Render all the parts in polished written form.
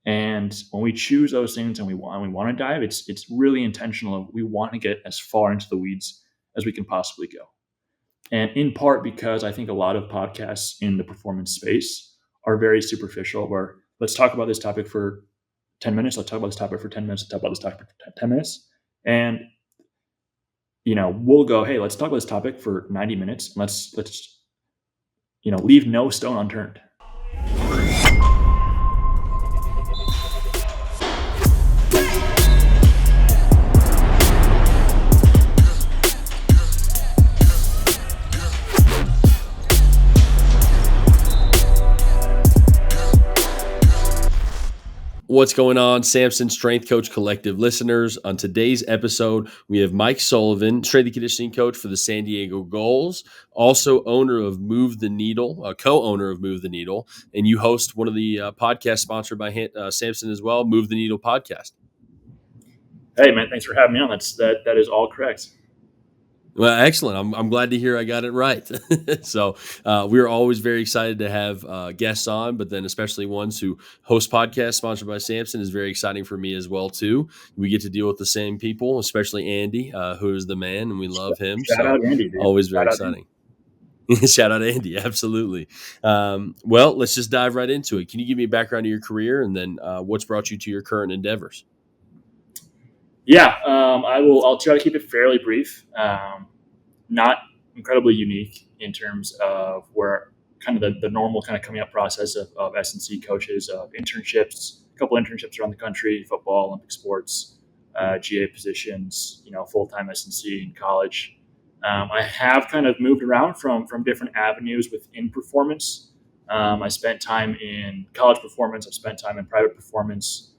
And when we choose those things and we want to dive, it's really intentional. We want to get as far into the weeds as we can possibly go. And in part because I think a lot of podcasts in the performance space are very superficial, where let's talk about this topic for 10 minutes. Let's talk about this topic for 10 minutes. Let's talk about this topic for 10 minutes. And, we'll go, hey, let's talk about this topic for 90 minutes. And let's leave no stone unturned. What's going on, Samson Strength Coach Collective listeners? On today's episode, we have Mike Sullivan, strength and conditioning coach for the San Diego Gulls, also owner of Move the Needle, co-owner of Move the Needle, and you host one of the podcasts sponsored by Samson as well, Move the Needle podcast. Hey, man, thanks for having me on. That is all correct. Well, excellent. I'm glad to hear I got it right. So we're always very excited to have guests on, but then especially ones who host podcasts sponsored by Samson is very exciting for me as well, too. We get to deal with the same people, especially Andy, who is the man, and we love him. Shout out Andy, dude. Always very exciting. Shout out Andy, absolutely. Well, let's just dive right into it. Can you give me a background of your career and then what's brought you to your current endeavors? Yeah, I'll try to keep it fairly brief. Not incredibly unique in terms of where kind of the normal kind of coming up process of S&C coaches, of internships, a couple internships around the country, football, Olympic sports, GA positions, full-time S&C in college. I have kind of moved around from different avenues within performance. I spent time in college performance. I've spent time in private performance.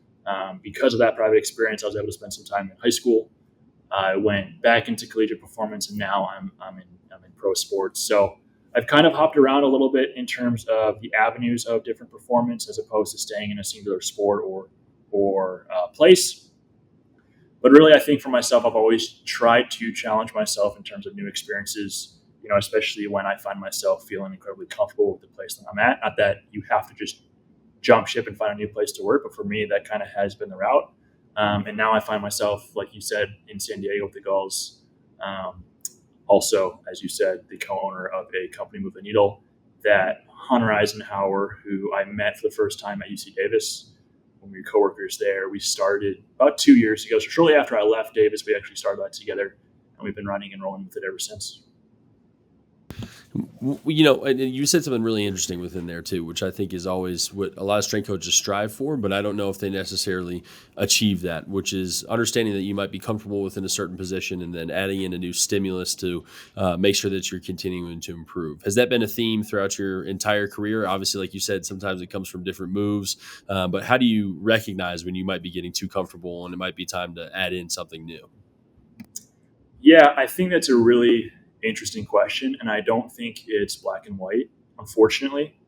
Because of that private experience, I was able to spend some time in high school. I went back into collegiate performance, and now I'm in pro sports. So I've kind of hopped around a little bit in terms of the avenues of different performance, as opposed to staying in a singular sport or place. But really, I think for myself, I've always tried to challenge myself in terms of new experiences. Especially when I find myself feeling incredibly comfortable with the place that I'm at. Not that you have to just jump ship and find a new place to work, but for me, that kind of has been the route. And now I find myself, like you said, in San Diego with the Gulls. Also, as you said, the co-owner of a company, Move the Needle, that Hunter Eisenhower, who I met for the first time at UC Davis when we were coworkers there. We started about 2 years ago. So shortly after I left Davis, we actually started that together, and we've been running and rolling with it ever since. And you said something really interesting within there too, which I think is always what a lot of strength coaches strive for, but I don't know if they necessarily achieve that, which is understanding that you might be comfortable within a certain position and then adding in a new stimulus to make sure that you're continuing to improve. Has that been a theme throughout your entire career? Obviously, like you said, sometimes it comes from different moves, but how do you recognize when you might be getting too comfortable and it might be time to add in something new? Yeah, I think that's a really interesting question, and I don't think it's black and white, unfortunately.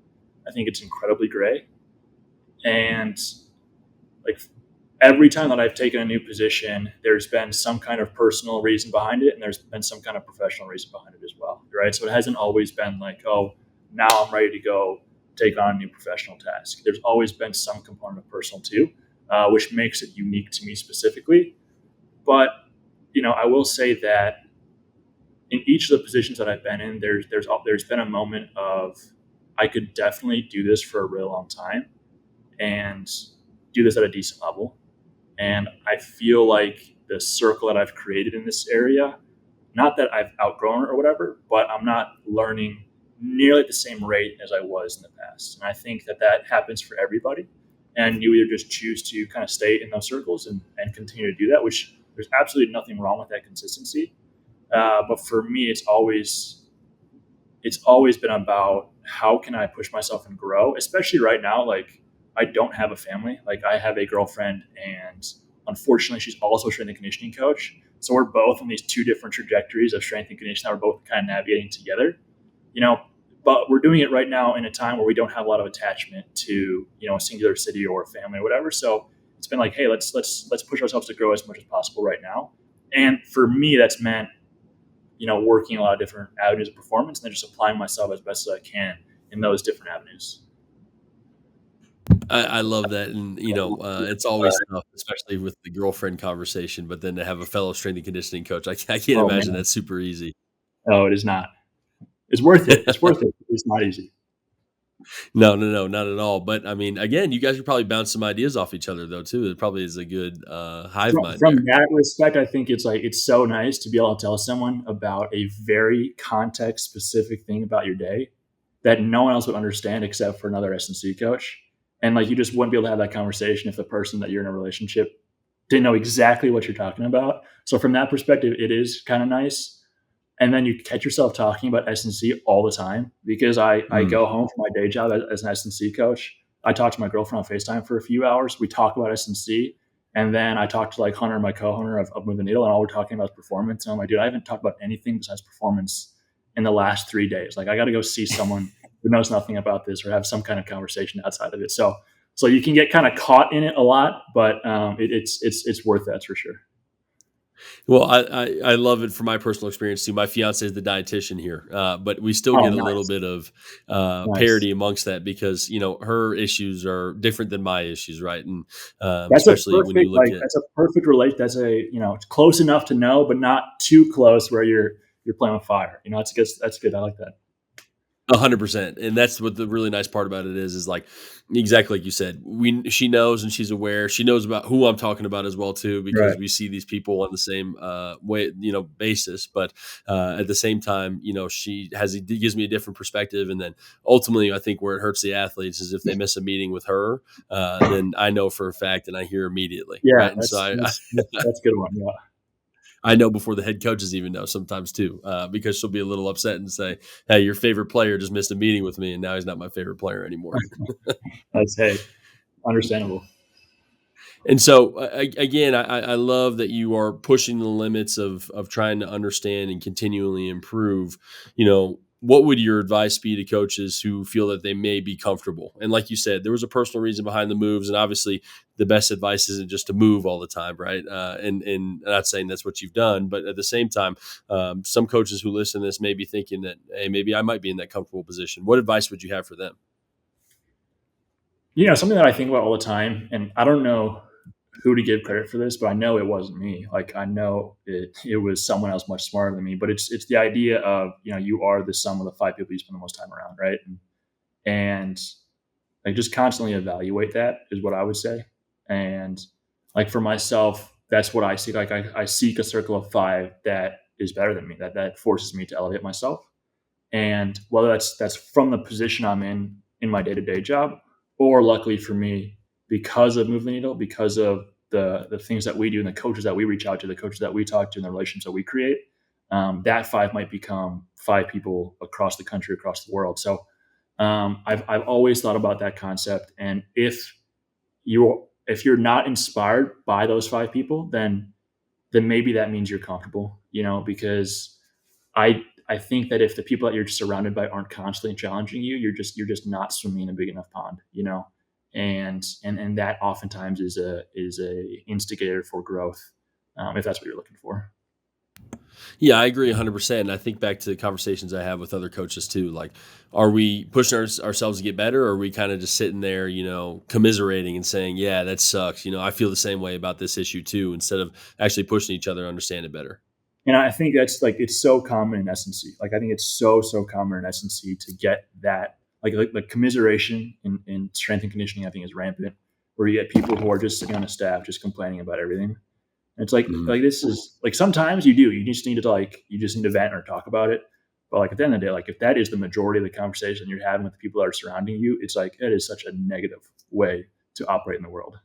I think it's incredibly gray. And like every time that I've taken a new position, there's been some kind of personal reason behind it, and there's been some kind of professional reason behind it as well, right? So it hasn't always been like, oh, now I'm ready to go take on a new professional task. There's always been some component of personal too, which makes it unique to me specifically. But I will say that in each of the positions that I've been in, there's been a moment of I could definitely do this for a real long time and do this at a decent level. And I feel like the circle that I've created in this area, not that I've outgrown it or whatever, but I'm not learning nearly at the same rate as I was in the past. And I think that happens for everybody. And you either just choose to kind of stay in those circles and continue to do that, which there's absolutely nothing wrong with that consistency. But for me, it's always been about how can I push myself and grow, especially right now. Like I don't have a family. Like I have a girlfriend, and unfortunately she's also a strength and conditioning coach. So we're both on these two different trajectories of strength and conditioning that we're both kind of navigating together, but we're doing it right now in a time where we don't have a lot of attachment to, a singular city or a family or whatever. So it's been like, hey, let's push ourselves to grow as much as possible right now. And for me, that's meant, working a lot of different avenues of performance and then just applying myself as best as I can in those different avenues. I love that, and it's always tough, especially with the girlfriend conversation. But then to have a fellow strength and conditioning coach, I can't Oh imagine man, that's super easy. oh, it is not. It's worth it. It's worth it. It's not easy. No, no, no, not at all. But I mean, again, you guys could probably bounce some ideas off each other though too. It probably is a good hive mind From there. that respect, I think it's like it's so nice to be able to tell someone about a very context specific thing about your day that no one else would understand except for another S&C coach. And like you just wouldn't be able to have that conversation if the person that you're in a relationship didn't know exactly what you're talking about. So from that perspective, it is kind of nice. And then you catch yourself talking about S&C all the time because I Mm. go home from my day job as an S&C coach. I talk to my girlfriend on FaceTime for a few hours. We talk about S&C. And then I talk to like Hunter, my co-owner of Move the Needle, and all we're talking about is performance. And I'm like, dude, I haven't talked about anything besides performance in the last 3 days. Like I got to go see someone who knows nothing about this or have some kind of conversation outside of it. So you can get kind of caught in it a lot, but it's worth that for sure. Well, I love it from my personal experience too. My fiance is the dietitian here, but we still Oh, get a little nice, bit of nice. parity amongst that because her issues are different than my issues, right? And That's a especially when you perfect look like at that's a perfect relate. That's a it's close enough to know, but not too close where you're playing with fire. That's good. That's good. I like that. 100%, and that's what the really nice part about it is like exactly like you said. She knows and she's aware. She knows about who I'm talking about as well too, Right. because we see these people on the same way basis. But at the same time, she gives me a different perspective, and then ultimately, I think where it hurts the athletes is if they miss a meeting with her, then I know for a fact, and I hear immediately, Yeah, right? And so that's a good one. Yeah. I know before the head coaches even know sometimes too, because she'll be a little upset and say, "Hey, your favorite player just missed a meeting with me, and now he's not my favorite player anymore." That's hey, understandable. And so again, I love that you are pushing the limits of trying to understand and continually improve. What would your advice be to coaches who feel that they may be comfortable? And like you said, there was a personal reason behind the moves, and obviously, the best advice isn't just to move all the time, right? And I'm not saying that's what you've done, but at the same time, some coaches who listen to this may be thinking that, hey, maybe I might be in that comfortable position. What advice would you have for them? Something that I think about all the time, and I don't know who to give credit for this, but I know it wasn't me. Like I know it was someone else much smarter than me. But it's the idea of you are the sum of the five people you spend the most time around, right? And like just constantly evaluate that is what I would say. And like for myself, that's what I seek. Like I seek a circle of five that is better than me, that forces me to elevate myself. And whether that's from the position I'm in my day-to-day job, or luckily for me, because of Move the Needle, because of the things that we do and the coaches that we reach out to, the coaches that we talk to, and the relationships that we create, that five might become five people across the country, across the world. So I've always thought about that concept. And if you're not inspired by those five people, then maybe that means you're comfortable, because I think that if the people that you're surrounded by aren't constantly challenging you, you're just not swimming in a big enough pond. And that oftentimes is a instigator for growth, if that's what you're looking for. Yeah, I agree 100%. And I think back to the conversations I have with other coaches too. Like, are we pushing ourselves to get better, or are we kind of just sitting there, commiserating and saying, "Yeah, that sucks." I feel the same way about this issue too. Instead of actually pushing each other to understand it better. And I think that's like it's so common in S&C. Like I think it's so common in S&C to get that like commiseration in strength and conditioning. I think is rampant, where you get people who are just sitting on a staff just complaining about everything. And it's Mhm. like this is like sometimes you just need to vent or talk about it. But like at the end of the day, like if that is the majority of the conversation you're having with the people that are surrounding you, it's like it is such a negative way to operate in the world.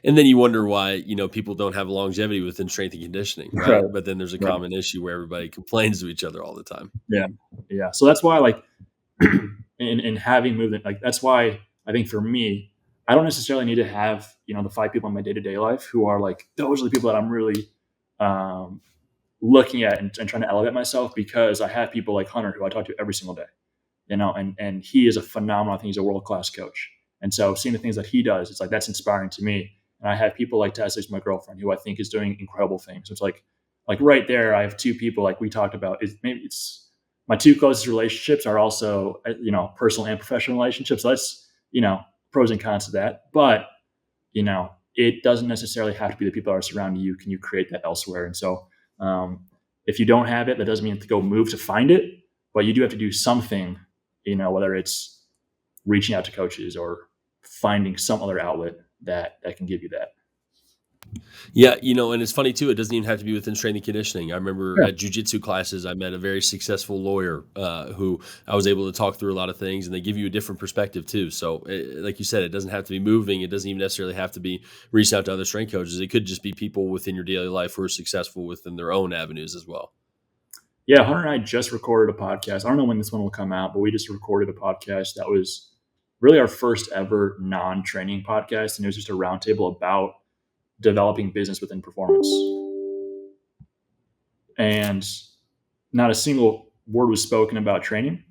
And then you wonder why people don't have longevity within strength and conditioning, Right. right? But then there's a Right. common issue where everybody complains to each other all the time. Yeah. Yeah. So that's why like in having movement, like that's why I think for me, I don't necessarily need to have the five people in my day to day life who are like those are the people that I'm really um, looking at and trying to elevate myself, because I have people like Hunter who I talk to every single day, and he is a phenomenal. I think he's a world class coach, and so seeing the things that he does, it's like that's inspiring to me. And I have people like Tessa, who's my girlfriend, who I think is doing incredible things. So it's like right there, I have two people like we talked about. It's my two closest relationships are also personal and professional relationships. So that's pros and cons to that, but it doesn't necessarily have to be the people that are surrounding you. Can you create that elsewhere? And so if you don't have it, that doesn't mean to go move to find it, but you do have to do something, whether it's reaching out to coaches or finding some other outlet that can give you that. Yeah, and it's funny too. It doesn't even have to be within strength and conditioning. I remember Yeah. at jujitsu classes, I met a very successful lawyer who I was able to talk through a lot of things, and they give you a different perspective too. So, like you said, it doesn't have to be moving. It doesn't even necessarily have to be reaching out to other strength coaches. It could just be people within your daily life who are successful within their own avenues as well. Yeah, Hunter and I just recorded a podcast. I don't know when this one will come out, but we just recorded a podcast that was really our first ever non-training podcast, and it was just a roundtable about developing business within performance. And not a single word was spoken about training,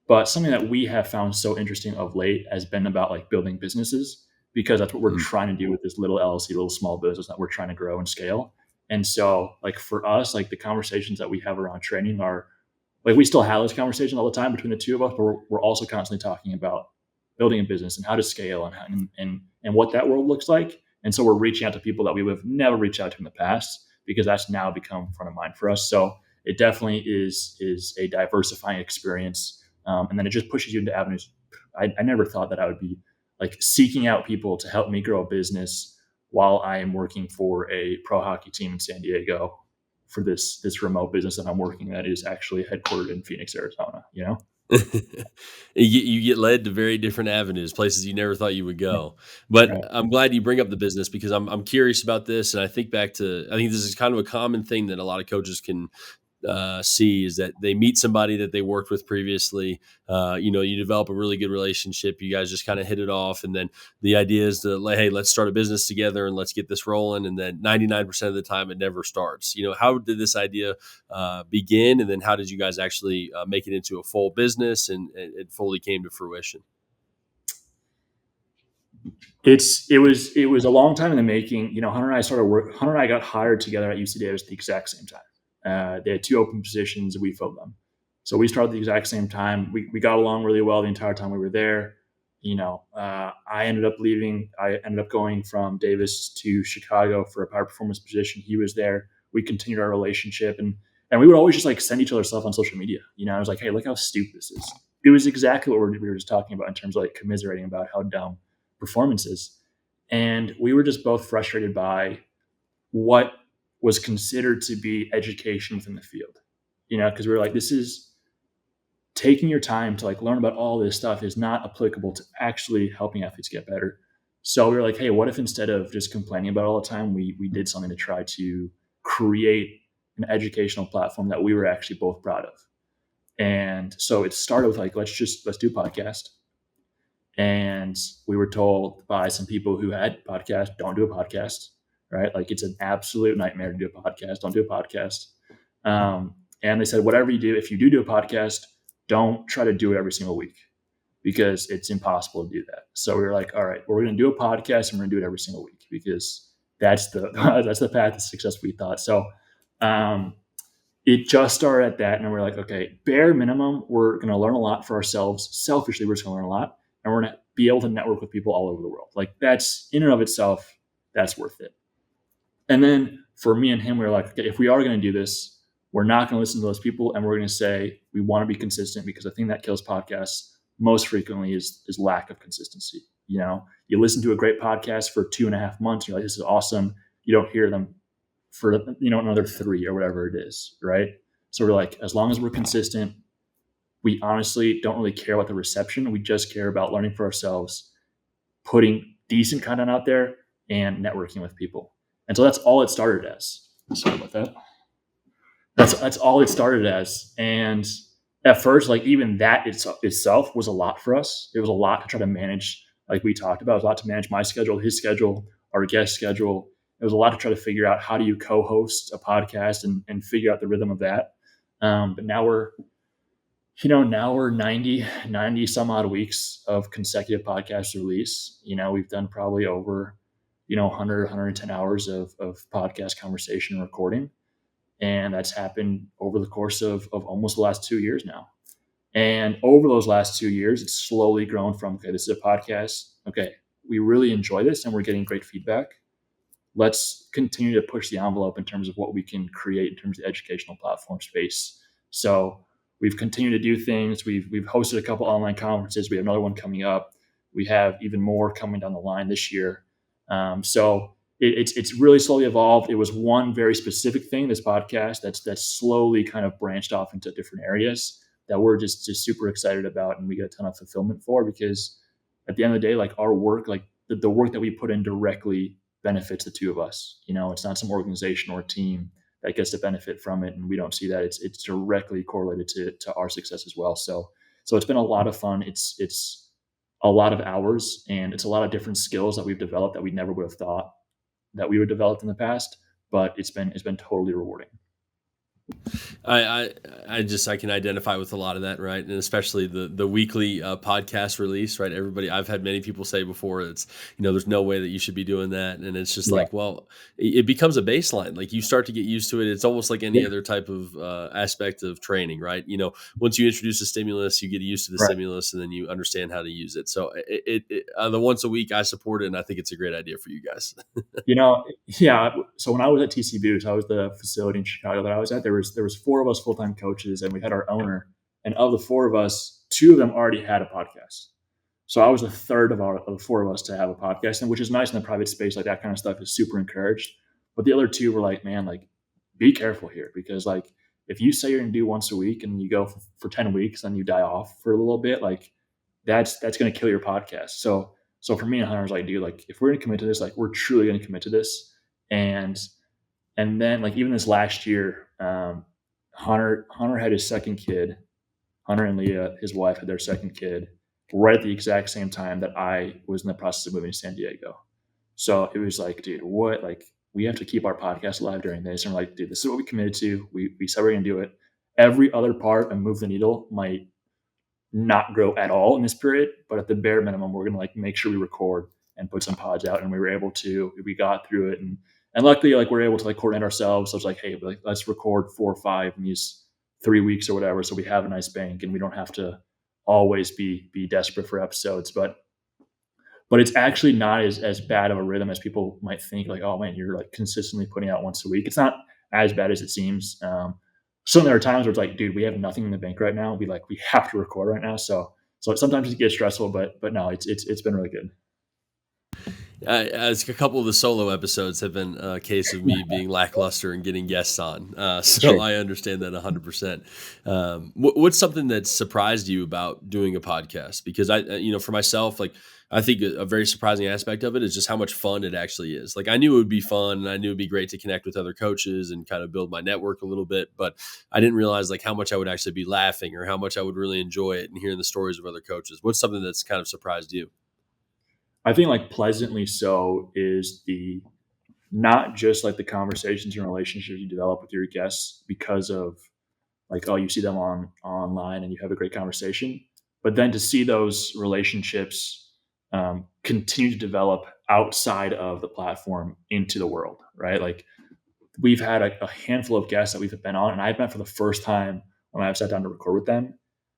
but something that we have found so interesting of late has been about like building businesses, because that's what we're trying to do with this little LLC, little small business that we're trying to grow and scale. And so like for us, like the conversations that we have around training are like, we still have those conversations all the time between the two of us, but we're also constantly talking about building a business and how to scale and what that world looks like. And so we're reaching out to people that we would have never reached out to in the past, because that's now become front of mind for us. So it definitely is a diversifying experience. And then it just pushes you into avenues. I never thought that I would be like seeking out people to help me grow a business while I am working for a pro hockey team in San Diego for this remote business that I'm working that is actually headquartered in Phoenix, Arizona. You get led to very different avenues, places you never thought you would go. But Right. I'm glad you bring up the business, because I'm curious about this, and I think this is kind of a common thing that a lot of coaches can see, is that they meet somebody that they worked with previously. You develop a really good relationship. You guys just kind of hit it off, and then the idea is to hey, let's start a business together and let's get this rolling. And then 99% of the time, it never starts. How did this idea begin, and then how did you guys actually make it into a full business and it fully came to fruition? It was a long time in the making. Hunter and I got hired together at UC Davis at the exact same time. They had two open positions, and we filled them. So we started at the exact same time. We got along really well the entire time we were there. I ended up leaving. I ended up going from Davis to Chicago for a power performance position. He was there. We continued our relationship, and we would always just like send each other stuff on social media. I was like, hey, look how stupid this is. It was exactly what we were just talking about in terms of like commiserating about how dumb performances. And we were just both frustrated by what was considered to be education within the field, because we were like, this is taking your time to like learn about all this stuff is not applicable to actually helping athletes get better. So we were like, hey, what if instead of just complaining about it all the time, we did something to try to create an educational platform that we were actually both proud of. And so it started with like, let's do a podcast. And we were told by some people who had podcasts, don't do a podcast, right? Like it's an absolute nightmare to do a podcast. Don't do a podcast. And they said, whatever you do, if you do a podcast, don't try to do it every single week, because it's impossible to do that. So we were like, all right, we're going to do a podcast and we're going to do it every single week, because that's the path to success, we thought. So it just started at that. And we're like, okay, bare minimum, we're going to learn a lot for ourselves. Selfishly, we're just going to learn a lot. And we're going to be able to network with people all over the world. Like that's in and of itself, that's worth it. And then for me and him, we were like, okay, if we are going to do this, we're not going to listen to those people. And we're going to say, we want to be consistent, because the thing that kills podcasts most frequently is lack of consistency. You listen to a great podcast for 2.5 months. You're like, this is awesome. You don't hear them for, another 3 or whatever it is. Right. So we're like, as long as we're consistent, we honestly don't really care about the reception. We just care about learning for ourselves, putting decent content out there, and networking with people. And so that's all it started as. Sorry about that. That's all it started as. And at first, like even that itself was a lot for us. It was a lot to try to manage, like we talked about. It was a lot to manage my schedule, his schedule, our guest schedule. It was a lot to try to figure out how do you co-host a podcast and figure out the rhythm of that. But now we're 90 some odd weeks of consecutive podcast release. We've done probably over, 100, 110 hours of podcast conversation and recording. And that's happened over the course of almost the last 2 years now. And over those last 2 years, it's slowly grown from, okay, this is a podcast. Okay, we really enjoy this and we're getting great feedback. Let's continue to push the envelope in terms of what we can create in terms of the educational platform space. So we've continued to do things. We've hosted a couple online conferences. We have another one coming up. We have even more coming down the line this year. So it's really slowly evolved. It was one very specific thing, this podcast, that's slowly kind of branched off into different areas that we're just super excited about, and we get a ton of fulfillment for, because at the end of the day, like our work, like the work that we put in directly benefits the two of us. It's not some organization or team that gets to benefit from it, and we don't see that. It's directly correlated to our success as well. So it's been a lot of fun. It's a lot of hours, and it's a lot of different skills that we've developed that we never would have thought that we would develop in the past. But it's been totally rewarding. I, I can identify with a lot of that, right? And especially the weekly podcast release, right? I've had many people say before, it's, there's no way that you should be doing that, and it's just Yeah. like, well, it becomes a baseline. Like you start to get used to it. It's almost like any Yeah. other type of aspect of training, right? Once you introduce a stimulus, you get used to the Right. stimulus, and then you understand how to use it. So the once a week, I support it, and I think it's a great idea for you guys. Yeah. So when I was at TC Boots, I was the facility in Chicago that I was at. There was four of us full time coaches, and we had our owner. And of the four of us, two of them already had a podcast. So I was the third of the four of us to have a podcast, and which is nice in the private space. Like that kind of stuff is super encouraged. But the other two were like, man, like be careful here, because like if you say you're gonna do once a week and you go for 10 weeks and you die off for a little bit, like that's going to kill your podcast. So for me and Hunter, I was like, dude, like if we're going to commit to this, like we're truly going to commit to this. And and then like even this last year, Hunter had his second kid. Hunter and Leah, his wife, had their second kid right at the exact same time that I was in the process of moving to San Diego. So it was like, dude, what? Like we have to keep our podcast alive during this. And we're like, dude, this is what we committed to. We said we're going to do it. Every other part and move the needle might not grow at all in this period, but at the bare minimum, we're gonna like make sure we record and put some pods out. And we were able to. We got through it, and luckily, like we're able to like coordinate ourselves. So it's like, hey, like let's record 4 or 5 in these 3 weeks or whatever, so we have a nice bank and we don't have to always be desperate for episodes. But it's actually not as bad of a rhythm as people might think. Like, oh man, you're like consistently putting out once a week. It's not as bad as it seems. So there are times where it's like, dude, we have nothing in the bank right now. We have to record right now. So sometimes it gets stressful, but no, it's been really good. As a couple of the solo episodes have been a case of me being lackluster and getting guests on, so Sure. I understand that 100%. What's something that surprised you about doing a podcast? Because for myself, like I think a very surprising aspect of it is just how much fun it actually is. Like I knew it would be fun, and I knew it'd be great to connect with other coaches and kind of build my network a little bit, but I didn't realize like how much I would actually be laughing or how much I would really enjoy it and hearing the stories of other coaches. What's something that's kind of surprised you? I think like pleasantly so is the not just like the conversations and relationships you develop with your guests because of like, oh, you see them online and you have a great conversation, but then to see those relationships continue to develop outside of the platform into the world, right? Like we've had a handful of guests that we've been on, and I've met for the first time when I've sat down to record with them,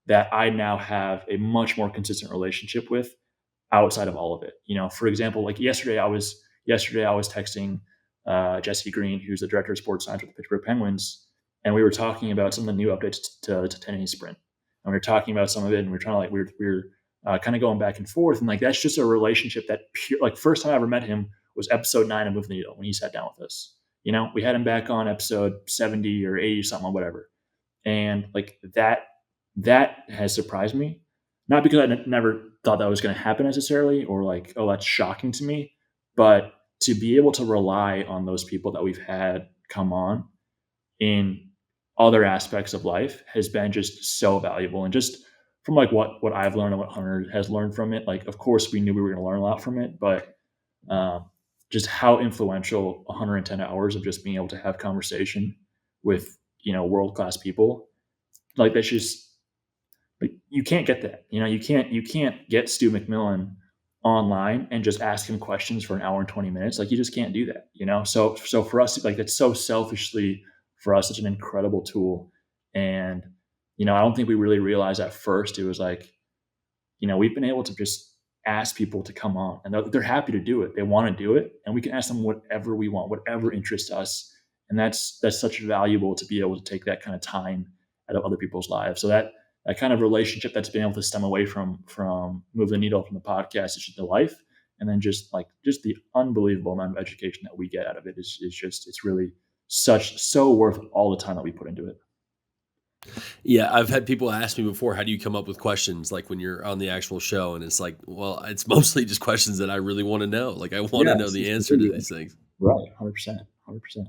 that I now have a much more consistent relationship with outside of all of it. For example, like yesterday I was texting Jesse Green, who's the director of sports science with the Pittsburgh Penguins, and we were talking about some of the new updates to 10 sprint, and we were talking about some of it, and we are trying to like we were kind of going back and forth, and like that's just a relationship that like first time I ever met him was episode 9 of Move the Needle when he sat down with us. We had him back on episode 70 or 80 something or whatever, and like that has surprised me, not because I never thought that was going to happen necessarily, or like, oh, that's shocking to me, but to be able to rely on those people that we've had come on in other aspects of life has been just so valuable. And just from like what I've learned and what Hunter has learned from it, like of course we knew we were going to learn a lot from it, but um, just how influential 110 hours of just being able to have conversation with world class people, like that's just like you can't get that. You can't get Stu McMillan online and just ask him questions for an hour and 20 minutes. Like you just can't do that. So for us, like that's so selfishly for us, it's an incredible tool. And I don't think we really realized at first. It was like, we've been able to just ask people to come on, and they're happy to do it. They want to do it, and we can ask them whatever we want, whatever interests us. And that's such valuable to be able to take that kind of time out of other people's lives. So that kind of relationship that's been able to stem away from Move the Needle from the podcast is just the life. And then just the unbelievable amount of education that we get out of it is just, it's really so worth all the time that we put into it. Yeah, I've had people ask me before, how do you come up with questions like when you're on the actual show? And it's like, well, it's mostly just questions that I really want to know. Like I want to know Yes, the it's answer to continuous. these things. Right, 100%, 100%.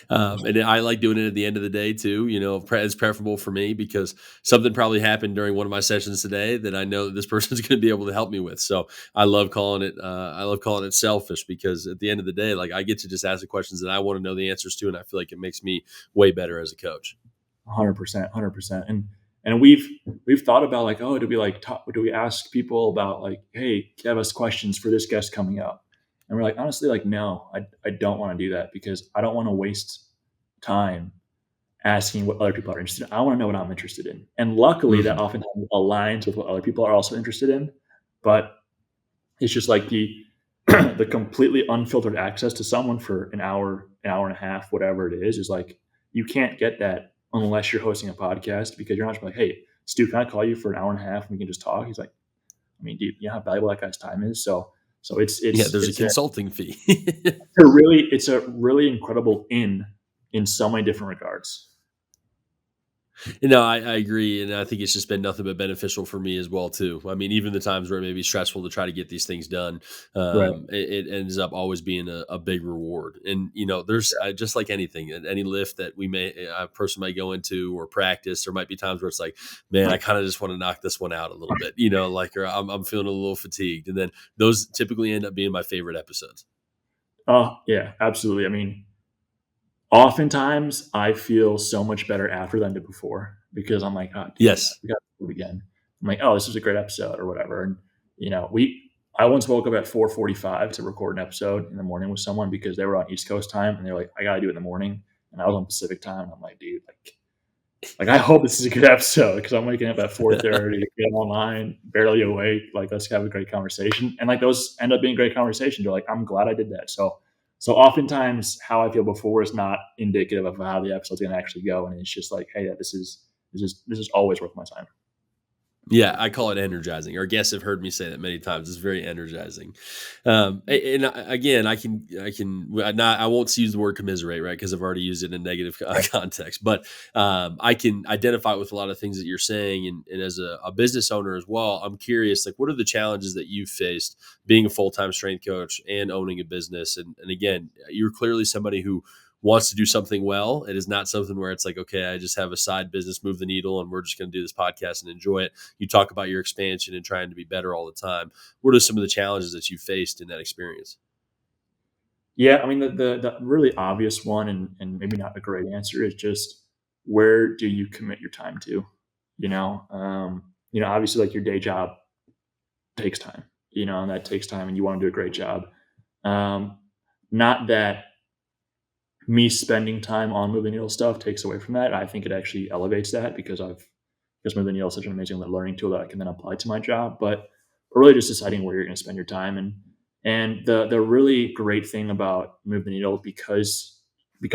And I like doing it at the end of the day too. It's preferable for me because something probably happened during one of my sessions today that I know that this person's going to be able to help me with. So I love calling it. I love calling it selfish because at the end of the day, like I get to just ask the questions that I want to know the answers to, and I feel like it makes me way better as a coach. 100%, 100%. And we've thought about like, oh, do we ask people about like, hey, give us questions for this guest coming up? And we're like, honestly, like, no, I don't want to do that because I don't want to waste time asking what other people are interested in. I want to know what I'm interested in. And luckily that Mhm. oftentimes aligns with what other people are also interested in. But it's just like the completely unfiltered access to someone for an hour and a half, whatever it is like you can't get that unless you're hosting a podcast because you're not just like, hey, Stu, can I call you for an hour and a half and we can just talk? He's like, I mean, dude, you know how valuable that guy's time is. So Yeah, there's a consulting fee. it's a really incredible in so many different regards. I agree, and I think it's just been nothing but beneficial for me as well too. I mean, even the times where it may be stressful to try to get these things done, Right. it ends up always being a big reward. And there's just like anything, any lift that a person might go into or practice, there might be times where it's like, man, I kind of just want to knock this one out a little bit, like or I'm feeling a little fatigued, and then those typically end up being my favorite episodes. Oh yeah, absolutely. I mean, oftentimes, I feel so much better after than I did before because I'm like, "Oh, dude, Yes. we gotta do it again." I'm like, "Oh, this was a great episode," or whatever, and, we I once woke up at 4:45 to record an episode in the morning with someone because they were on East Coast time, and they're like, "I gotta do it in the morning," and I was on Pacific time, and I'm like, "Dude, I hope this is a good episode because I'm waking up at 4:30, get online, barely awake. Like, let's have a great conversation. And like those end up being great conversations. You're like, I'm glad I did that. So oftentimes how I feel before is not indicative of how the episode's gonna actually go. And it's just like, hey, yeah, this is always worth my time. Yeah, I call it energizing. Our guests have heard me say that many times. It's very energizing. Again, I won't use the word commiserate, right? Because I've already used it in a negative context. But I can identify with a lot of things that you're saying, and as a business owner as well, I'm curious, like, what are the challenges that you've faced being a full time strength coach and owning a business? And again, you're clearly somebody who wants to do something well. It is not something where it's like, okay, I just have a side business, Move the Needle, and we're just going to do this podcast and enjoy it. You talk about your expansion and trying to be better all the time. What are some of the challenges that you faced in that experience? Yeah, I mean the really obvious one and maybe not a great answer is just where do you commit your time to? Obviously like your day job takes time, and that takes time and you want to do a great job. Um, Not that me spending time on moving needle stuff takes away from that. I think it actually elevates that because moving needle is such an amazing learning tool that I can then apply to my job. But really just deciding where you're going to spend your time and the really great thing about Move the Needle because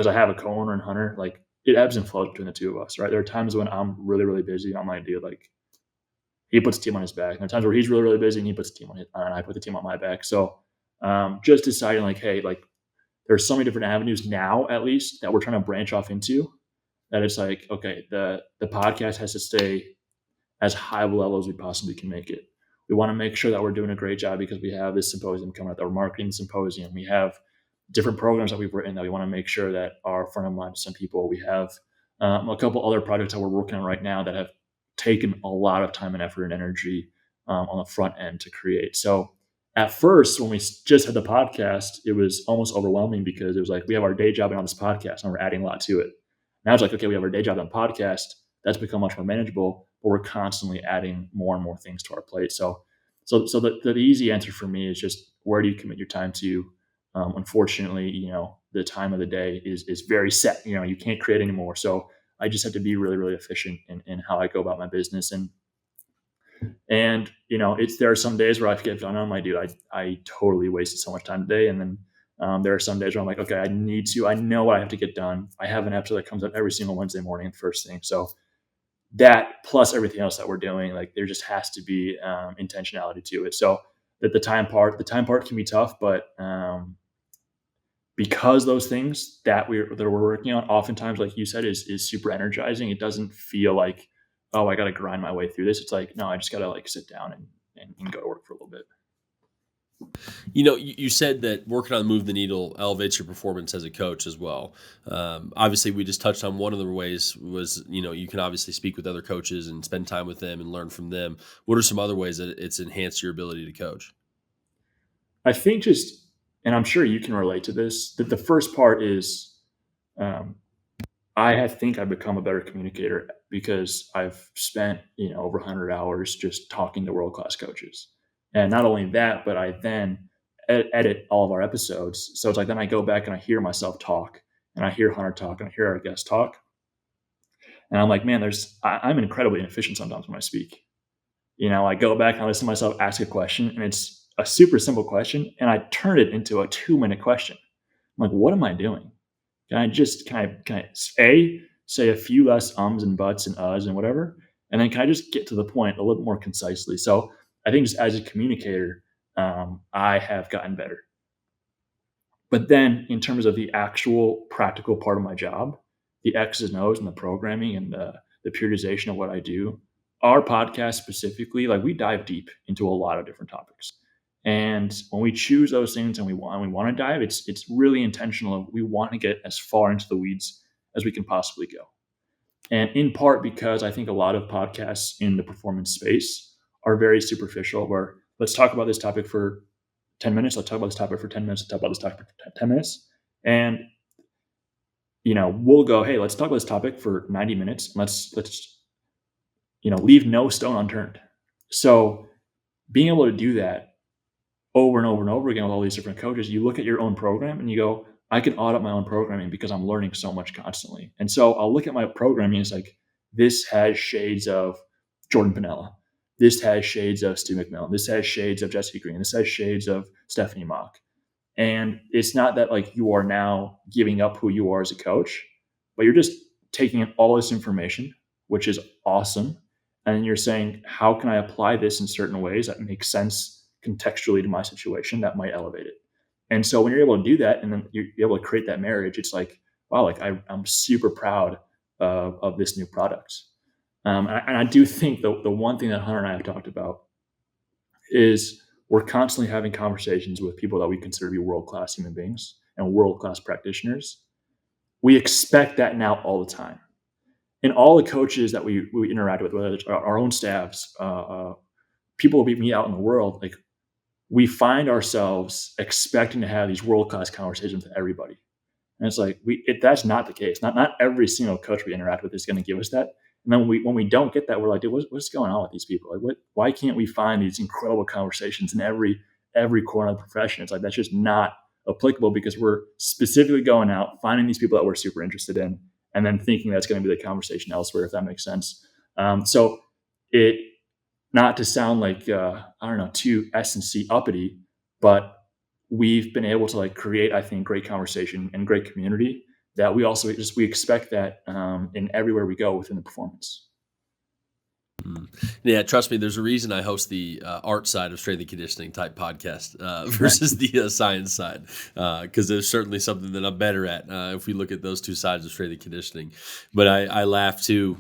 I have a co-owner and Hunter, like it ebbs and flows between the two of us, right? There are times when I'm really, really busy. I'm like, dude, like he puts the team on his back. And there are times where he's really, really busy and he puts the team on his, and I put the team on my back. So just deciding like, hey, like there's so many different avenues now, at least that we're trying to branch off into. That it's like, okay, the podcast has to stay as high of a level as we possibly can make it. We want to make sure that we're doing a great job because we have this symposium coming up, our marketing symposium. We have different programs that we've written that we want to make sure that are front of mind to some people. We have a couple other projects that we're working on right now that have taken a lot of time and effort and energy on the front end to create. So at first, when we just had the podcast, it was almost overwhelming because it was like we have our day job and on this podcast, and we're adding a lot to it. Now it's like, okay, we have our day job on podcast. That's become much more manageable, but we're constantly adding more and more things to our plate. So the easy answer for me is just where do you commit your time to? Unfortunately, the time of the day is very set. You can't create anymore. So I just have to be really, really efficient in how I go about my business. And there are some days where I get done on my dude. I totally wasted so much time today, and then there are some days where I'm like, okay, I know what I have to get done. I have an episode that comes up every single Wednesday morning, first thing. So that plus everything else that we're doing, like there just has to be intentionality to it. So that the time part can be tough, but because those things that we're working on, oftentimes, like you said, is super energizing. It doesn't feel like, oh, I got to grind my way through this. It's like, no, I just got to like sit down and go to work for a little bit. You said that working on Move the Needle elevates your performance as a coach as well. Obviously, we just touched on one of the ways was, you can obviously speak with other coaches and spend time with them and learn from them. What are some other ways that it's enhanced your ability to coach? I think and I'm sure you can relate to this, that the first part is, I think I've become a better communicator because I've spent, over 100 hours just talking to world-class coaches. And not only that, but I then edit all of our episodes. So it's like, then I go back and I hear myself talk, and I hear Hunter talk, and I hear our guests talk. And I'm like, man, I'm incredibly inefficient sometimes when I speak. I go back and I listen to myself ask a question, and it's a super simple question, and I turn it into a 2-minute question. I'm like, what am I doing? Can I say a few less ums and buts and uhs and whatever, and then can I just get to the point a little more concisely? So I think just as a communicator, I have gotten better. But then in terms of the actual practical part of my job, the X's and O's and the programming and the periodization of what I do, our podcast specifically, like we dive deep into a lot of different topics. And when we choose those things and we want to dive, it's really intentional. We want to get as far into the weeds as we can possibly go. And in part because I think a lot of podcasts in the performance space are very superficial, where let's talk about this topic for 10 minutes. Let's talk about this topic for 10 minutes. Let's talk about this topic for 10 minutes. And, we'll go, hey, let's talk about this topic for 90 minutes. Let's leave no stone unturned. So being able to do that over and over and over again with all these different coaches, you look at your own program and you go, I can audit my own programming because I'm learning so much constantly. And so I'll look at my programming and it's like, this has shades of Jordan Pinella. This has shades of Stu McMillan. This has shades of Jesse Green. This has shades of Stephanie Mock. And it's not that like you are now giving up who you are as a coach, but you're just taking in all this information, which is awesome. And you're saying, how can I apply this in certain ways that make sense contextually to my situation that might elevate it? And so when you're able to do that and then you're able to create that marriage, it's like, wow, like I'm super proud of this new product. And I do think the one thing that Hunter and I have talked about is we're constantly having conversations with people that we consider to be world-class human beings and world-class practitioners. We expect that now all the time. And all the coaches that we interact with, whether it's our own staffs, people we meet out in the world, like we find ourselves expecting to have these world-class conversations with everybody. And it's like, that's not the case. Not every single coach we interact with is going to give us that. And then when we don't get that, we're like, dude, what's going on with these people? Like, why can't we find these incredible conversations in every corner of the profession? It's like, that's just not applicable because we're specifically going out, finding these people that we're super interested in, and then thinking that's going to be the conversation elsewhere, if that makes sense. So not to sound like, I don't know, too S&C uppity, but we've been able to like create, I think, great conversation and great community that we also we expect that in everywhere we go within the performance. Yeah, trust me, there's a reason I host the art side of strength and conditioning type podcast versus the science side, because there's certainly something that I'm better at if we look at those two sides of strength and conditioning. But I laugh too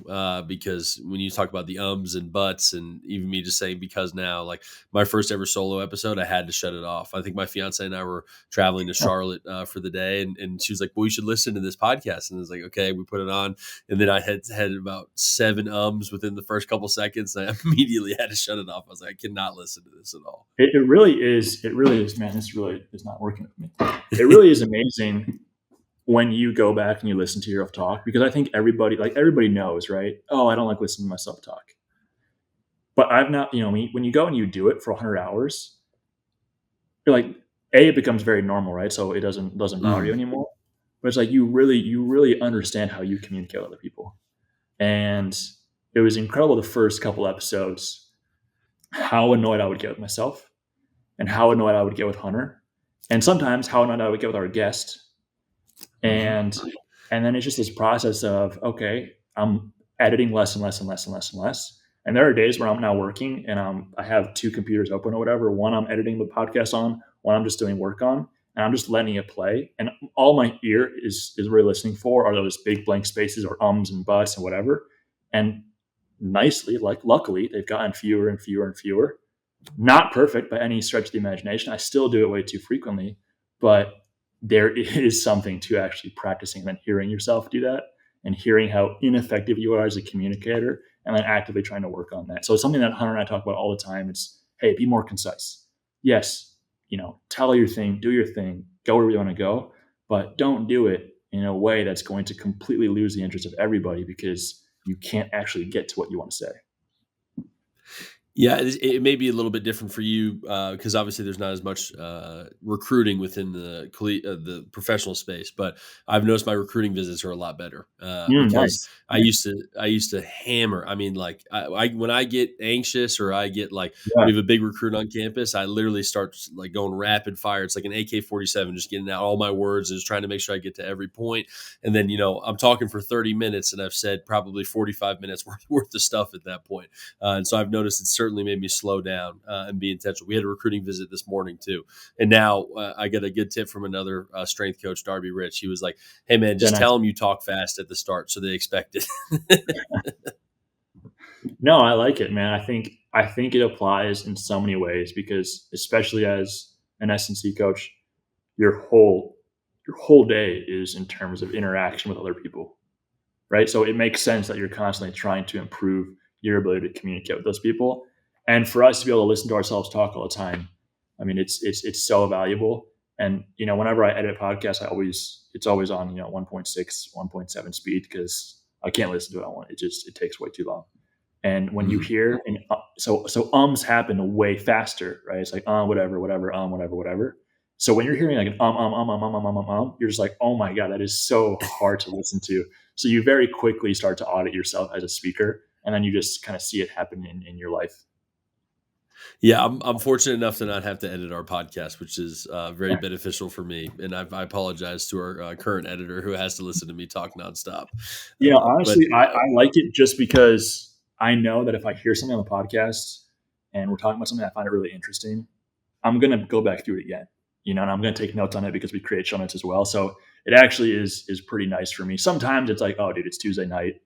because when you talk about the ums and buts and even me just saying because now, like my first ever solo episode, I had to shut it off. I think my fiance and I were traveling to Charlotte for the day, and she was like, well, you should listen to this podcast. And I was like, okay, we put it on. And then I had about 7 ums within the first couple seconds. I immediately had to shut it off. I was like, I cannot listen to this at all. It really is, man, this really is not working with me. It really is amazing when you go back and you listen to your talk, because I think everybody knows, right? Oh, I don't like listening to myself talk. But I've not, when you go and you do it for 100 hours, you're like, it becomes very normal, right? So it doesn't bother you anymore. But it's like you really understand how you communicate with other people. And it was incredible the first couple episodes, how annoyed I would get with myself and how annoyed I would get with Hunter. And sometimes how annoyed I would get with our guest. And and then it's just this process of, okay, I'm editing less and less and less and less and less. And there are days where I'm now working and I have two computers open or whatever. One I'm editing the podcast on, one I'm just doing work on, and I'm just letting it play. And all my ear is really listening for are those big blank spaces or ums and buts and whatever. And nicely, like luckily, they've gotten fewer and fewer and fewer. Not perfect by any stretch of the imagination. I still do it way too frequently, but there is something to actually practicing and then hearing yourself do that and hearing how ineffective you are as a communicator and then actively trying to work on that. So it's something that Hunter and I talk about all the time. It's, hey, be more concise. Yes, tell your thing, do your thing, go where you want to go, but don't do it in a way that's going to completely lose the interest of everybody because you can't actually get to what you want to say. Yeah, it may be a little bit different for you because obviously there's not as much recruiting within the professional space. But I've noticed my recruiting visits are a lot better because Nice. I used to hammer. I mean, like when I get anxious or I get like Yeah. we have a big recruit on campus, I literally start like going rapid fire. It's like an AK-47, just getting out all my words and just trying to make sure I get to every point. And then I'm talking for 30 minutes and I've said probably 45 minutes worth of stuff at that point. And so I've noticed it's certainly made me slow down and be intentional. We had a recruiting visit this morning too. And now I got a good tip from another strength coach, Darby Rich. He was like, hey, man, Yeah, just nice. tell them you talk fast at the start so they expect it. No, I like it, man. I think it applies in so many ways because especially as an S&C coach, your whole day is in terms of interaction with other people, right? So it makes sense that you're constantly trying to improve your ability to communicate with those people. And for us to be able to listen to ourselves talk all the time, I mean, it's so valuable. And whenever I edit podcasts, it's always on 1.6, 1.7 speed because I can't listen to it on one. It takes way too long. And when you Mhm. hear, and so ums happen way faster, right? It's like whatever, whatever, whatever, whatever. So when you're hearing like an you're just like, oh my god, that is so hard to listen to. So you very quickly start to audit yourself as a speaker, and then you just kind of see it happen in your life. Yeah, I'm fortunate enough to not have to edit our podcast, which is very beneficial for me. And I apologize to our current editor who has to listen to me talk nonstop. But Honestly, I like it just because I know that if I hear something on the podcast and we're talking about something I find it really interesting, I'm gonna go back through it again, and I'm gonna take notes on it because we create show notes as well. So it actually is pretty nice for me. Sometimes it's like, oh, dude, it's Tuesday night.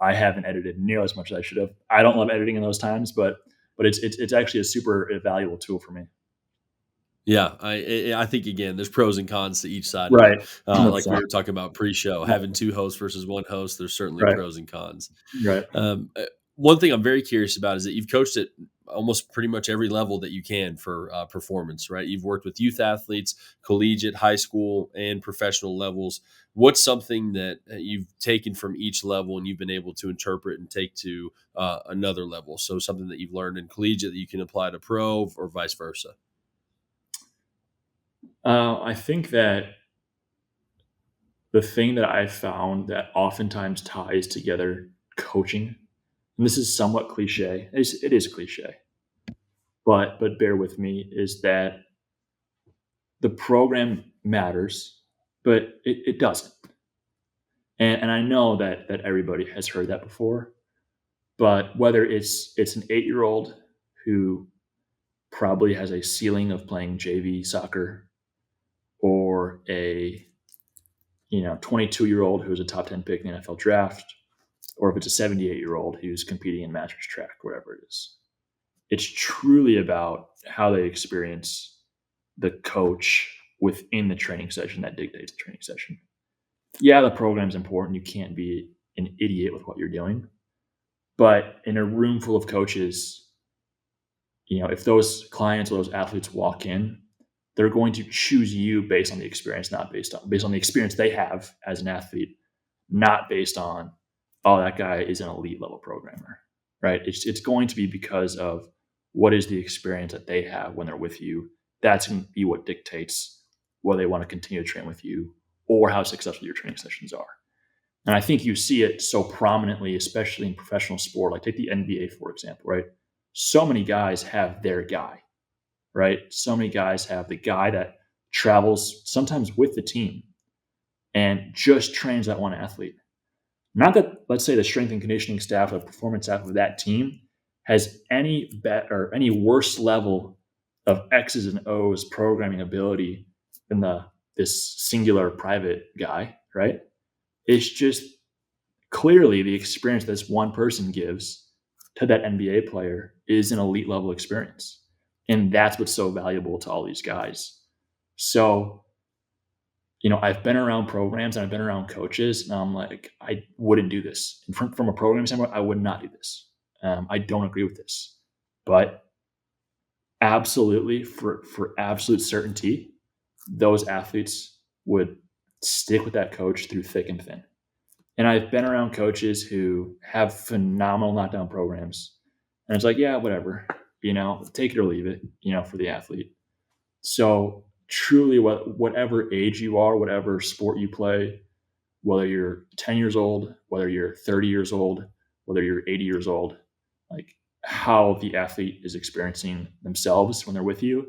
I haven't edited near as much as I should have. I don't love editing in those times, but it's actually a super valuable tool for me. yeah, I think again, there's pros and cons to each side of it. Right. Like we were talking about pre-show, Yeah. having two hosts versus one host. There's certainly Right. pros and cons. Right. Um, uh, One thing I'm very curious about is that you've coached at almost pretty much every level that you can for performance, right? You've worked with youth athletes, collegiate, high school, and professional levels. What's something that you've taken from each level and you've been able to interpret and take to another level? So something that you've learned in collegiate that you can apply to pro or vice versa. I think that the thing that I found that oftentimes ties together coaching, and this is somewhat cliche, it is cliche, but bear with me, is that the program matters, but it doesn't. And I know that everybody has heard that before, but whether it's an 8-year-old who probably has a ceiling of playing JV soccer or a 22-year-old who's a top 10 pick in the NFL draft, or if it's a 78-year-old who's competing in masters track, whatever it is. It's truly about how they experience the coach within the training session that dictates the training session. Yeah, the program's important. You can't be an idiot with what you're doing. But in a room full of coaches, if those clients or those athletes walk in, they're going to choose you based on the experience, not based on the experience they have as an athlete, not based on, oh, that guy is an elite level programmer, right? It's going to be because of what is the experience that they have when they're with you. That's going to be what dictates whether they want to continue to train with you or how successful your training sessions are. And I think you see it so prominently, especially in professional sport. Like take the NBA, for example, right? So many guys have their guy, right? So many guys have the guy that travels sometimes with the team and just trains that one athlete. Not that, let's say, the strength and conditioning staff or performance staff of that team has any better, any worse level of X's and O's programming ability than this singular private guy, right? It's just clearly the experience this one person gives to that NBA player is an elite level experience. And that's what's so valuable to all these guys. So, I've been around programs and I've been around coaches, and I'm like, I wouldn't do this. And from a program standpoint, I would not do this. I don't agree with this. But absolutely, for absolute certainty, those athletes would stick with that coach through thick and thin. And I've been around coaches who have phenomenal knockdown programs. And it's like, yeah, whatever, take it or leave it, for the athlete. So truly, whatever age you are, whatever sport you play, whether you're 10 years old, whether you're 30 years old, whether you're 80 years old, like how the athlete is experiencing themselves when they're with you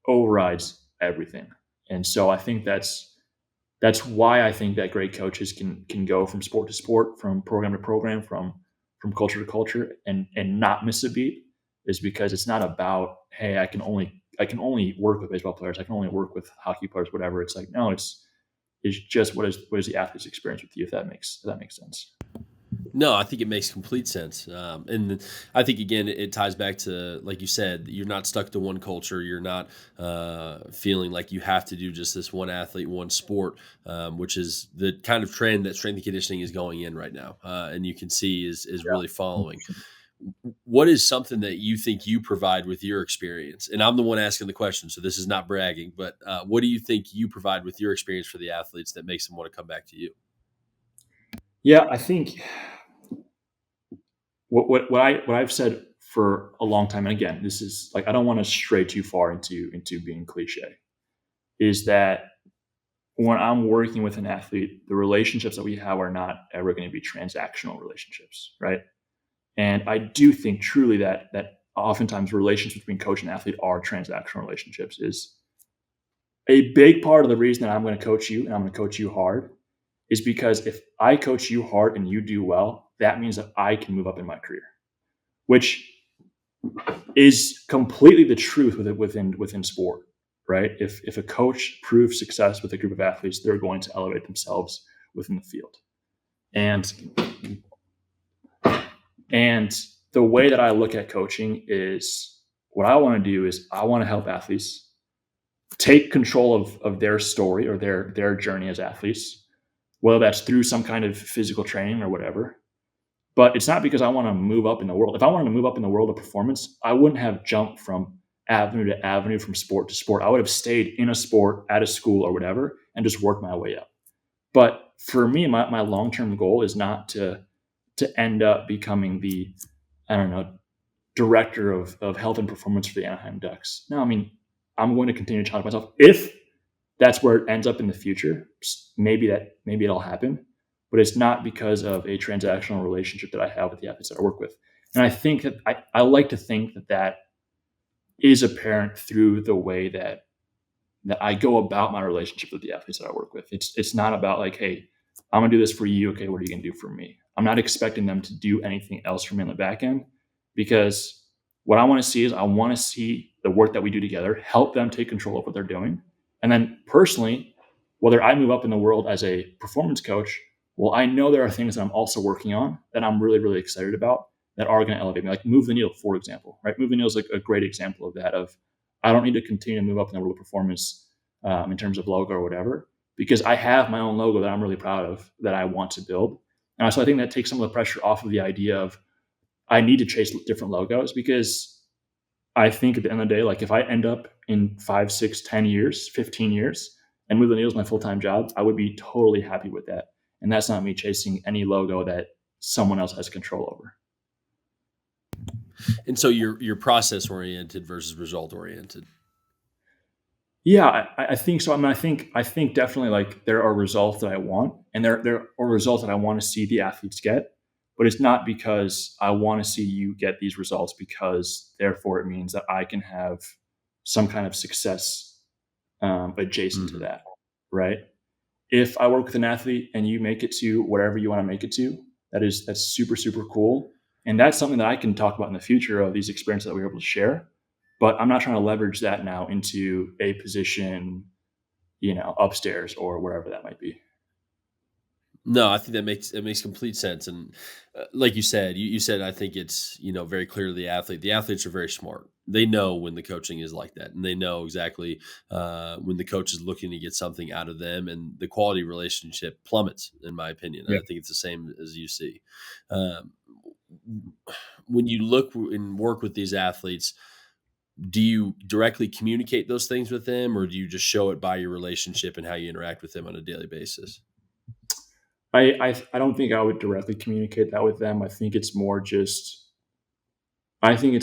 overrides everything. And so I think that's why I think that great coaches can go from sport to sport, from program to program, from culture to culture, and not miss a beat, is because it's not about, hey, I can only work with baseball players, I can only work with hockey players, whatever. It's like, no, it's just what is the athlete's experience with you, if that makes sense. No, I think it makes complete sense. And I think, again, it ties back to, like you said, you're not stuck to one culture. You're not feeling like you have to do just this one athlete, one sport, which is the kind of trend that strength and conditioning is going in right now. And you can see is really following. What is something that you think you provide with your experience? And I'm the one asking the question, so this is not bragging, but what do you think you provide with your experience for the athletes that makes them want to come back to you? Yeah, I think what I've said for a long time, and again, this is like, I don't want to stray too far into being cliche, is that when I'm working with an athlete, the relationships that we have are not ever going to be transactional relationships, right? And I do think truly that oftentimes relations between coach and athlete are transactional relationships. Is a big part of the reason that I'm going to coach you and I'm going to coach you hard is because if I coach you hard and you do well, that means that I can move up in my career, which is completely the truth within sport, right? If a coach proves success with a group of athletes, they're going to elevate themselves within the field. And the way that I look at coaching is, what I want to do is I want to help athletes take control of their story or their journey as athletes, whether that's through some kind of physical training or whatever. But it's not because I want to move up in the world. If I wanted to move up in the world of performance, I wouldn't have jumped from avenue to avenue, from sport to sport. I would have stayed in a sport at a school or whatever and just worked my way up. But for me, my long-term goal is not to end up becoming the, I don't know, director of health and performance for the Anaheim Ducks. No, I mean, I'm going to continue to challenge myself. If that's where it ends up in the future, maybe it'll happen, but it's not because of a transactional relationship that I have with the athletes that I work with. And I think that I like to think that is apparent through the way that I go about my relationship with the athletes that I work with. It's not about like, hey, I'm gonna do this for you. Okay, what are you gonna do for me? I'm not expecting them to do anything else for me on the back end, because what I want to see is, I want to see the work that we do together help them take control of what they're doing. And then personally, whether I move up in the world as a performance coach, well, I know there are things that I'm also working on that I'm really, really excited about that are going to elevate me. Like Move the Needle, for example, right? Move the Needle is like a great example of that. Of, I don't need to continue to move up in the world of performance in terms of logo or whatever, because I have my own logo that I'm really proud of, that I want to build. And so I think that takes some of the pressure off of the idea of I need to chase different logos, because I think at the end of the day, like if I end up in 5, 6, 10 years, 15 years, and Move the Needle is my full-time job, I would be totally happy with that. And that's not me chasing any logo that someone else has control over. And so you're process oriented versus result oriented. Yeah, I think so. I mean, I think definitely like there are results that I want, and there are results that I want to see the athletes get, but it's not because I want to see you get these results because therefore it means that I can have some kind of success adjacent to Hmm. that, right? If I work with an athlete and you make it to whatever you want to make it to, that's super super cool, and that's something that I can talk about in the future of these experiences that we were able to share. But I'm not trying to leverage that now into a position, upstairs or wherever that might be. No, I think that makes complete sense. And like you said, you said I think it's very clear to the athlete. The athletes are very smart. They know when the coaching is like that, and they know exactly when the coach is looking to get something out of them, and the quality relationship plummets. In my opinion, Yeah. I think it's the same as you see. Um, when you look and work with these athletes, do you directly communicate those things with them, or do you just show it by your relationship and how you interact with them on a daily basis? I don't think I would directly communicate that with them. I think it's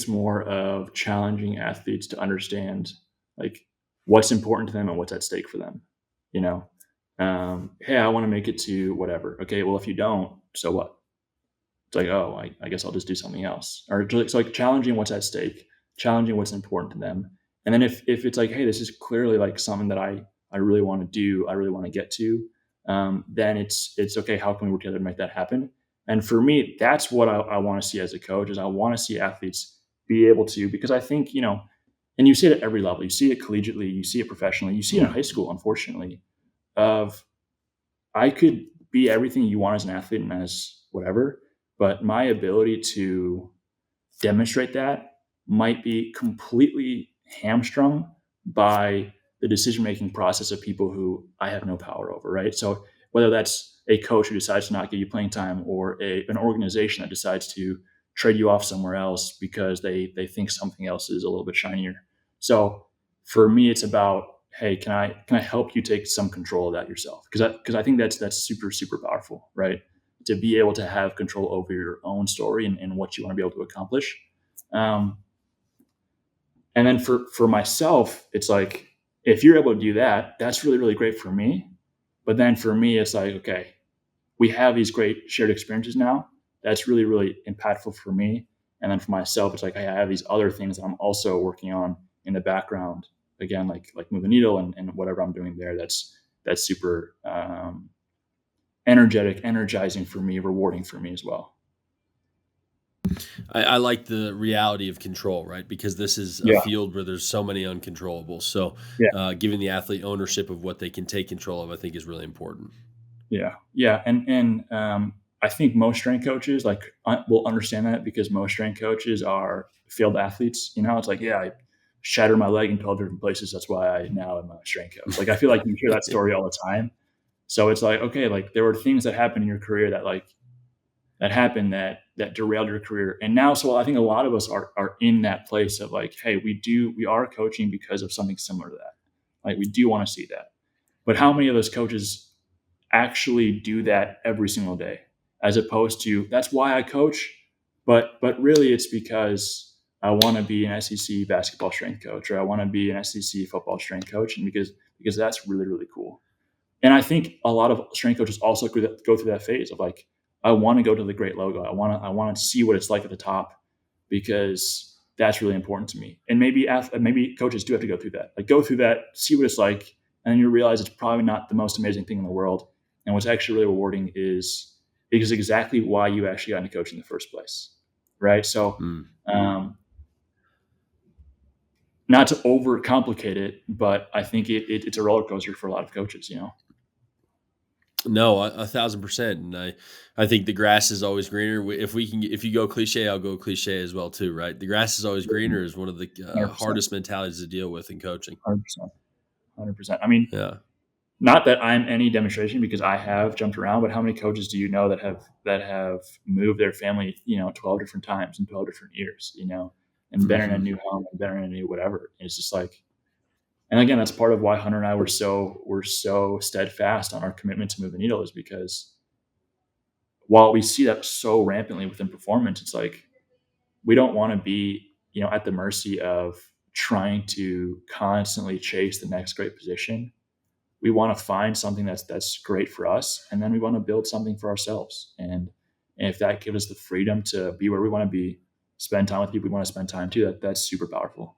more of challenging athletes to understand like what's important to them and what's at stake for them. You know, hey, I want to make it to whatever. Okay, well, if you don't, so what? It's like, oh, I guess I'll just do something else. Or it's like challenging what's at stake, challenging what's important to them. And then if it's like, hey, this is clearly like something that I really want to do, I really want to get to, then it's okay. How can we work together to make that happen? And for me, that's what I want to see as a coach is I want to see athletes be able to, because I think, and you see it at every level. You see it collegiately, you see it professionally, you see it in high school, unfortunately, of I could be everything you want as an athlete and as whatever, but my ability to demonstrate that might be completely hamstrung by the decision making process of people who I have no power over, right? So whether that's a coach who decides to not give you playing time or an organization that decides to trade you off somewhere else because they think something else is a little bit shinier. So for me, it's about, hey, can I help you take some control of that yourself? Because I think that's super super powerful, right? To be able to have control over your own story and what you want to be able to accomplish. Um, and then for myself, it's like if you're able to do that, that's really really great for me. But then for me, it's like okay, we have these great shared experiences now. That's really really impactful for me. And then for myself, it's like hey, I have these other things that I'm also working on in the background. Again, like move a needle and whatever I'm doing there. That's super energetic, energizing for me, rewarding for me as well. I like the reality of control, right? Because this is a Yeah, field where there's so many uncontrollables. So, yeah, giving the athlete ownership of what they can take control of, I think, is really important. yeah, yeah. And I think most strength coaches will understand that because most strength coaches are field athletes. It's like yeah, I shattered my leg in 12 different places. That's why I now am a strength coach. Like I feel like you hear that story all the time. So it's like okay, like there were things that happened in your career that happened that derailed your career. And now, so I think a lot of us are in that place of like, hey, we are coaching because of something similar to that. Like we do want to see that. But how many of those coaches actually do that every single day? As opposed to that's why I coach, but really it's because I want to be an SEC basketball strength coach or I want to be an SEC football strength coach, and because that's really really cool. And I think a lot of strength coaches also go through that phase of like, I want to go to the great logo. I want to see what it's like at the top because that's really important to me. And maybe coaches do have to go through that. Like go through that, see what it's like, and then you realize it's probably not the most amazing thing in the world. And what's actually really rewarding is exactly why you actually got into coaching in the first place, right? So, Mm. um, not to overcomplicate it, but I think it's a roller coaster for a lot of coaches. No, a 1,000%, and I think the grass is always greener. If you go cliche, I'll go cliche as well too, right? The grass is always greener is one of the 100%. hardest mentalities to deal with in coaching. 100%. 100%. I mean, Yeah. not that I'm any demonstration because I have jumped around, but how many coaches do you know that have moved their family, 12 different times in 12 different years, and been in a Hmm. new home and been in a new whatever. And it's just like, and again, that's part of why Hunter and I were so steadfast on our commitment to move the needle is because while we see that so rampantly within performance, it's like we don't want to be, at the mercy of trying to constantly chase the next great position. We want to find something that's great for us, and then we want to build something for ourselves. And if that gives us the freedom to be where we want to be, spend time with people we want to spend time to, that's super powerful.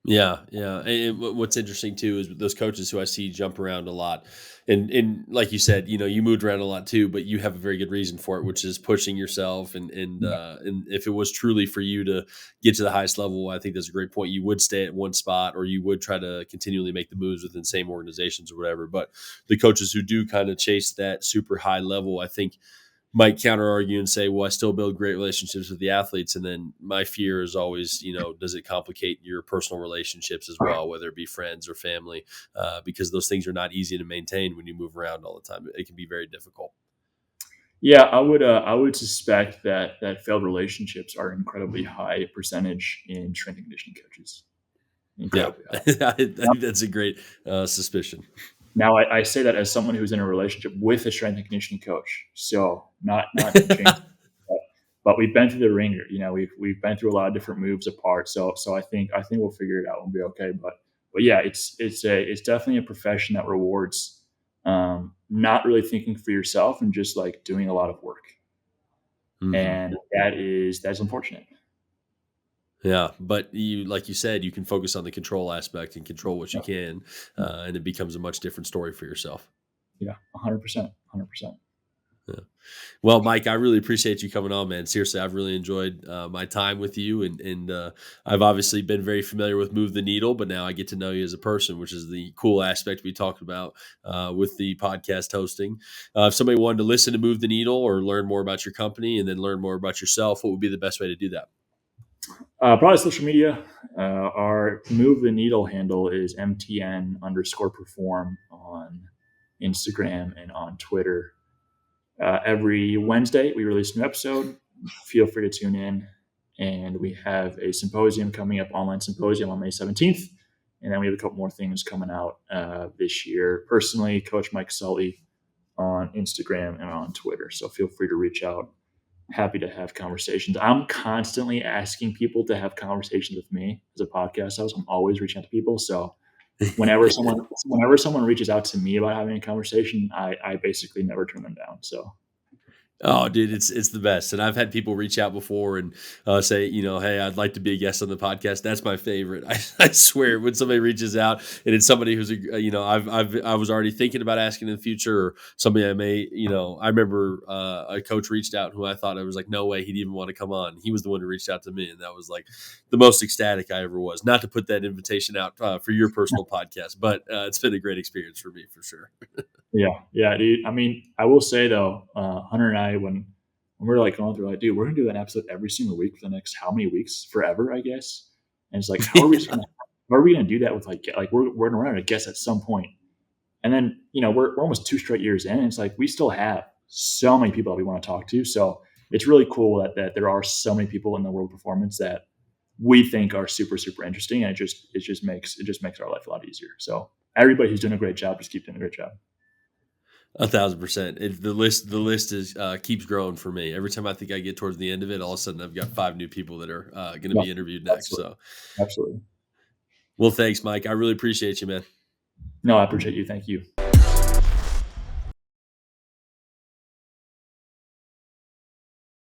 Yeah, yeah. And what's interesting too is those coaches who I see jump around a lot, and like you said, you moved around a lot too, but you have a very good reason for it, which is pushing yourself. And if it was truly for you to get to the highest level, I think that's a great point. You would stay at one spot, or you would try to continually make the moves within the same organizations or whatever. But the coaches who do kind of chase that super high level, I think might counter argue and say, well, I still build great relationships with the athletes. And then my fear is always, does it complicate your personal relationships as well, whether it be friends or family, because those things are not easy to maintain when you move around all the time. It can be very difficult. Yeah, I would suspect that failed relationships are incredibly high percentage in strength and conditioning coaches. Yeah, Incredibly high. I think that's a great suspicion. Now, I say that as someone who's in a relationship with a strength and conditioning coach, so not to change, but we've been through the ringer. We've been through a lot of different moves apart. So I think we'll figure it out. We'll be okay. But yeah, it's definitely a profession that rewards not really thinking for yourself and just like doing a lot of work, Hmm. and that's unfortunate. Yeah, but like you said, you can focus on the control aspect and control what you Yeah, can, and it becomes a much different story for yourself. yeah, 100%, 100%. Yeah. Well, Mike, I really appreciate you coming on, man. Seriously, I've really enjoyed my time with you, and I've obviously been very familiar with Move the Needle, but now I get to know you as a person, which is the cool aspect we talked about with the podcast hosting. If somebody wanted to listen to Move the Needle or learn more about your company and then learn more about yourself, what would be the best way to do that? Probably social media. Our Move the Needle handle is MTN_perform on Instagram and on Twitter. Every Wednesday, we release a new episode. Feel free to tune in. And we have a symposium coming up, online symposium on May 17th. And then we have a couple more things coming out this year. Personally, Coach Mike Sully on Instagram and on Twitter. So feel free to reach out. Happy to have conversations. I'm constantly asking people to have conversations with me as a podcast host. I'm always reaching out to people. So whenever someone reaches out to me about having a conversation, I basically never turn them down. So Oh, dude, it's the best. And I've had people reach out before and say, hey, I'd like to be a guest on the podcast. That's my favorite. I swear, when somebody reaches out and it's somebody who's, I was already thinking about asking in the future, or somebody I may, I remember a coach reached out who I thought I was like, no way he'd even want to come on. He was the one who reached out to me, and that was like the most ecstatic I ever was. Not to put that invitation out for your personal podcast, but it's been a great experience for me for sure. yeah, yeah, dude. I mean, I will say though, Hunter and I, when we're like going through, like, dude, we're gonna do an episode every single week for the next how many weeks? Forever, I guess. And it's like, how are we gonna do that with like we're gonna run out of guests at some point. And then we're almost 2 straight years in. And it's like we still have so many people that we want to talk to. So it's really cool that there are so many people in the world of performance that we think are super super interesting, and it just makes our life a lot easier. So everybody who's doing a great job, just keep doing a great job. 1,000%. The list is keeps growing for me. Every time I think I get towards the end of it, all of a sudden I've got 5 new people that are going to No, be interviewed next. absolutely, So, absolutely. well, thanks, Mike. I really appreciate you, man. No, I appreciate you. Thank you.